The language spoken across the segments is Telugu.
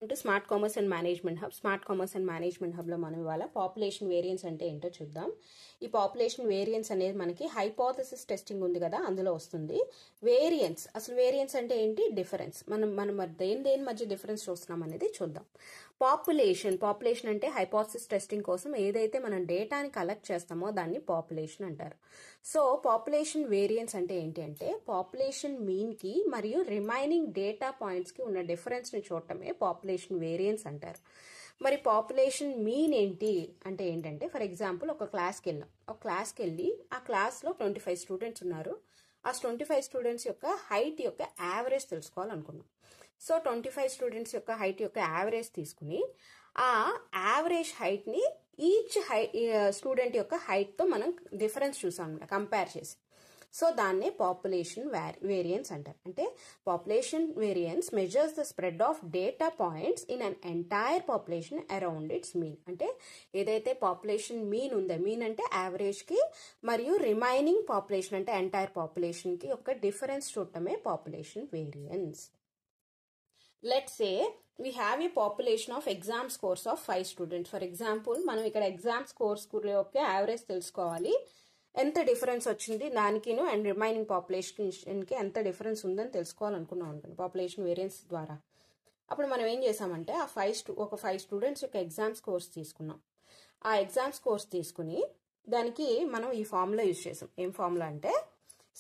To smart commerce and management hub. Smart commerce and management hub లో మనం ఇవాళ పాపులేషన్ వేరియన్స్ అంటే ఏంటో చూద్దాం. ఈ పాపులేషన్ వేరియన్స్ అనేది మనకి హైపోథసిస్ టెస్టింగ్ ఉంది కదా, అందులో వస్తుంది. వేరియన్స్, అసలు వేరియన్స్ అంటే ఏంటి, డిఫరెన్స్. మనం దేని మధ్య డిఫరెన్స్ చూస్తున్నాం అనేది చూద్దాం. పాపులేషన్ అంటే హైపోథసిస్ టెస్టింగ్ కోసం ఏదైతే మనం డేటాని కలెక్ట్ చేస్తామో దాన్ని పాపులేషన్ అంటారు. సో పాపులేషన్ వేరియన్స్ అంటే ఏంటి అంటే పాపులేషన్ మీన్ కి మరియు రిమైనింగ్ డేటా పాయింట్స్ కి ఉన్న డిఫరెన్స్ ని చూడటమే పాపులేషన్ వేరియన్స్ అంటారు. మరి పాపులేషన్ మీన్ ఏంటి అంటే ఏంటంటే, ఫర్ ఎగ్జాంపుల్ ఒక క్లాస్కి వెళ్ళి ఆ క్లాస్లో 25 స్టూడెంట్స్ ఉన్నారు. ఆ 25 స్టూడెంట్స్ యొక్క హైట్ యొక్క యావరేజ్ తెలుసుకోవాలనుకున్నాం. సో 25 స్టూడెంట్స్ యొక్క హైట్ యొక్క యావరేజ్ తీసుకుని ఆ యావరేజ్ హైట్ ని ఈచ్ స్టూడెంట్ యొక్క హైట్ తో మనం డిఫరెన్స్ చూసాం అన్నమాట, కంపేర్ చేసి. సో దాన్నే పాపులేషన్ వేరియన్స్ అంటారు. అంటే population variance measures the spread of data points in an entire population around it's mean. అంటే ఏదైతే పాపులేషన్ మీన్ ఉందో, మీన్ అంటే యావరేజ్ కి మరియు రిమైనింగ్ పాపులేషన్ అంటే ఎంటైర్ పాపులేషన్ కి యొక్క డిఫరెన్స్ చూడటమే population variance. Let's say we have a population of exam scores of 5 students. For example, మనం ఇక్కడ ఎగ్జామ్ స్కోర్స్ యొక్క యావరేజ్ తెలుసుకోవాలి. ఎంత డిఫరెన్స్ వచ్చింది దానికిను అండ్ రిమైనింగ్ పాపులేషన్ కి ఎంత డిఫరెన్స్ ఉందని తెలుసుకోవాలనుకున్నాం అనుకోండి పాపులేషన్ వేరియన్స్ ద్వారా. అప్పుడు మనం ఏం చేసామంటే ఒక 5 స్టూడెంట్స్ యొక్క ఎగ్జామ్ స్కోర్స్ తీసుకున్నాం. ఆ ఎగ్జామ్ స్కోర్స్ తీసుకుని దానికి మనం ఈ ఫార్ములా యూజ్ చేసాం. ఏం ఫార్ములా అంటే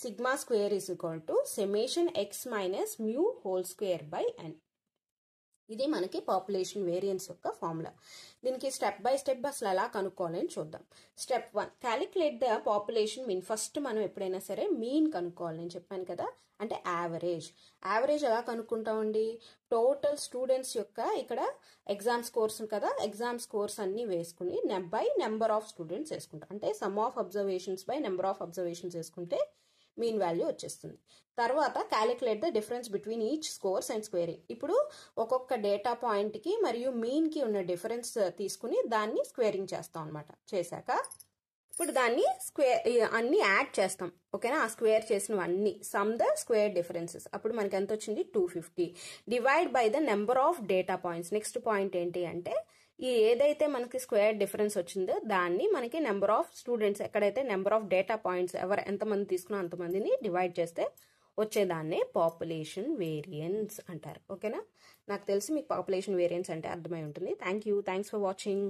sigma square is equal to summation x minus mu whole square by n. ఇది మనకి పాపులేషన్ వేరియన్స్ యొక్క ఫార్ములా. దీనికి స్టెప్ బై స్టెప్ అసలు ఎలా కనుక్కోవాలని చూద్దాం. Step 1, calculate the population mean. First మనం ఎప్పుడైనా సరే మీన్ కనుక్కోవాలి. నేను చెప్పాను కదా, అంటే యావరేజ్ ఎలా కనుక్కుంటామండి, టోటల్ స్టూడెంట్స్ యొక్క ఇక్కడ ఎగ్జామ్ స్కోర్స్ కదా, ఎగ్జామ్ స్కోర్స్ అన్ని వేసుకుని బై నెంబర్ ఆఫ్ స్టూడెంట్స్ వేసుకుంటాం. అంటే some of observations by number of observations వేసుకుంటే మీన్ వాల్యూ వచ్చేస్తుంది. తర్వాత calculate the difference between each scores and squaring. ఇప్పుడు ఒక్కొక్క డేటా పాయింట్ కి మరియు మీన్ కి ఉన్న డిఫరెన్స్ తీసుకుని దాన్ని స్క్వేరింగ్ చేస్తాం అనమాట. చేశాక ఇప్పుడు దాన్ని అన్ని యాడ్ చేస్తాం. ఓకేనా, ఆ స్క్వేర్ చేసినవన్నీ సమ్ ద స్క్వేర్ డిఫరెన్సెస్. అప్పుడు మనకి ఎంత వచ్చింది, 250. Divide by the number of data points. Next point ఏంటి అంటే ఈ ఏదైతే మనకి స్క్వేర్ డిఫరెన్స్ వచ్చిందో దాన్ని మనకి నెంబర్ ఆఫ్ స్టూడెంట్స్, ఎక్కడైతే నెంబర్ ఆఫ్ డేటా పాయింట్స్ ఎంతమంది తీసుకున్నా అంతమందిని డివైడ్ చేస్తే వచ్చేదాన్నే పాపులేషన్ వేరియన్స్ అంటారు. ఓకేనా, నాకు తెలిసి మీకు పాపులేషన్ వేరియన్స్ అంటే అర్థమై ఉంటుంది. Thanks for watching.